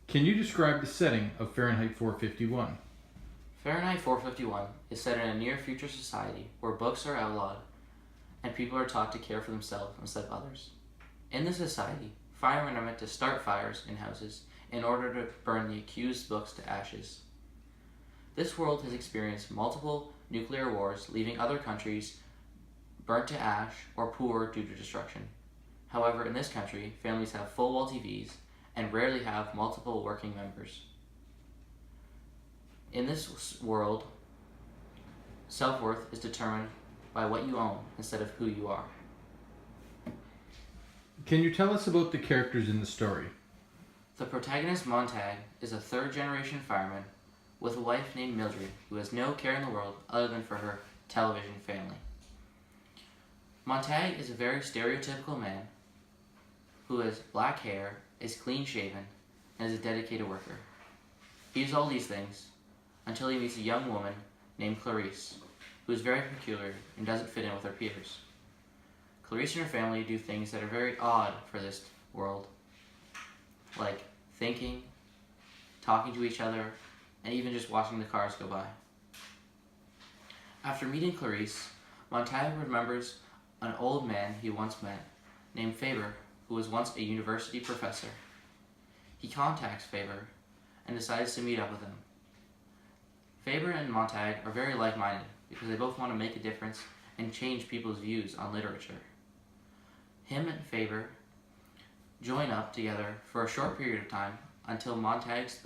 Can you describe the setting of Fahrenheit 451? Fahrenheit 451 is set in a near future society where books are outlawed and people are taught to care for themselves instead of others. In this society, firemen are meant to start fires in houses in order to burn the accused books to ashes. This world has experienced multiple nuclear wars, leaving other countries burnt to ash or poor due to destruction. However, in this country, families have full wall TVs and rarely have multiple working members. In this world, self-worth is determined by what you own instead of who you are. Can you tell us about the characters in the story? The protagonist, Montag, is a third-generation fireman with a wife named Mildred who has no care in the world other than for her television family. Montag is a very stereotypical man who has black hair, is clean-shaven, and is a dedicated worker. He is all these things until he meets a young woman named Clarice, who is very peculiar and doesn't fit in with her peers. Clarice and her family do things that are very odd for this world, like thinking, talking to each other, and even just watching the cars go by. After meeting Clarice, Montag remembers an old man he once met named Faber, who was once a university professor. He contacts Faber and decides to meet up with him. Faber and Montag are very like-minded because they both want to make a difference and change people's views on literature. Him and Faber join up together for a short period of time until Montag's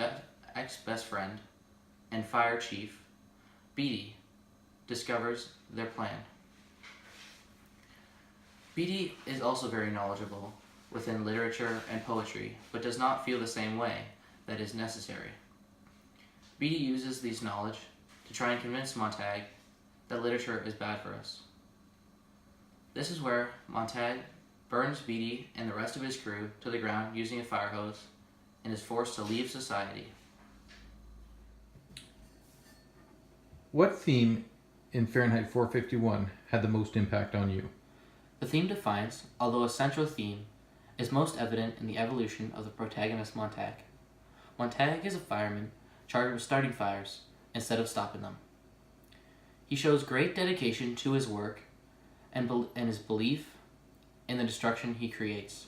ex-best friend and fire chief, Beatty, discovers their plan. Beatty is also very knowledgeable within literature and poetry, but does not feel the same way that is necessary. Beatty uses this knowledge to try and convince Montag that literature is bad for us. This is where Montag burns Beatty and the rest of his crew to the ground using a fire hose and is forced to leave society. What theme in Fahrenheit 451 had the most impact on you? The theme defiance, although a central theme, is most evident in the evolution of the protagonist Montag. Montag is a fireman charged with starting fires instead of stopping them. He shows great dedication to his work and his belief in the destruction he creates.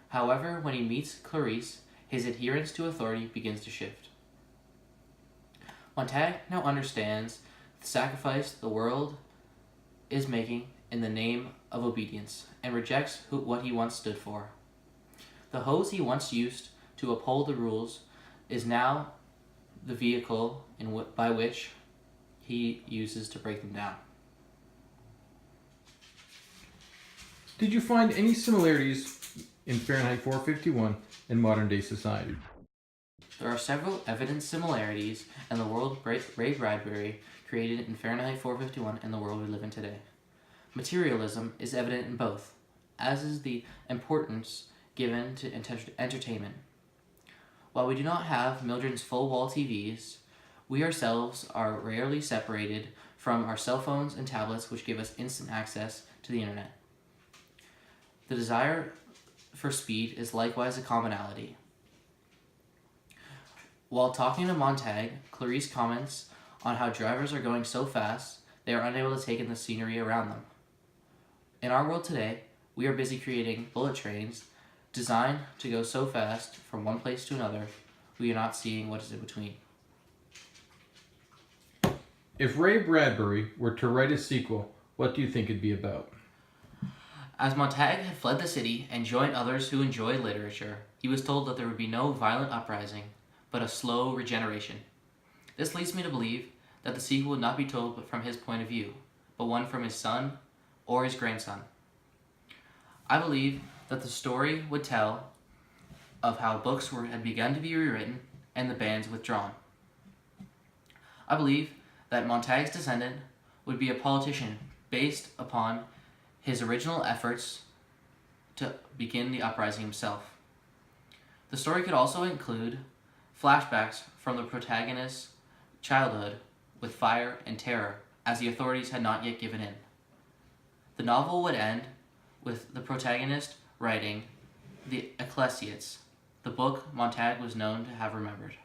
However, when he meets Clarice, his adherence to authority begins to shift. Montag now understands the sacrifice the world is making in the name of obedience and rejects what he once stood for. The hose he once used to uphold the rules is now the vehicle by which he uses to break them down. Did you find any similarities in Fahrenheit 451 and modern day society? There are several evident similarities in the world Ray Bradbury created in Fahrenheit 451 and the world we live in today. Materialism is evident in both, as is the importance given to entertainment. While we do not have Mildred's full-wall TVs, we ourselves are rarely separated from our cell phones and tablets, which give us instant access to the internet. The desire for speed is likewise a commonality. While talking to Montag, Clarice comments on how drivers are going so fast they are unable to take in the scenery around them. In our world today, we are busy creating bullet trains designed to go so fast from one place to another, we are not seeing what is in between. If Ray Bradbury were to write a sequel, what do you think it'd be about? As Montag had fled the city and joined others who enjoy literature, he was told that there would be no violent uprising, but a slow regeneration. This leads me to believe that the sequel would not be told from his point of view, but one from his son or his grandson. I believe that the story would tell of how books had begun to be rewritten and the bans withdrawn. I believe that Montag's descendant would be a politician based upon his original efforts to begin the uprising himself. The story could also include flashbacks from the protagonist's childhood with fire and terror, as the authorities had not yet given in. The novel would end with the protagonist writing the Ecclesiasts, the book Montag was known to have remembered.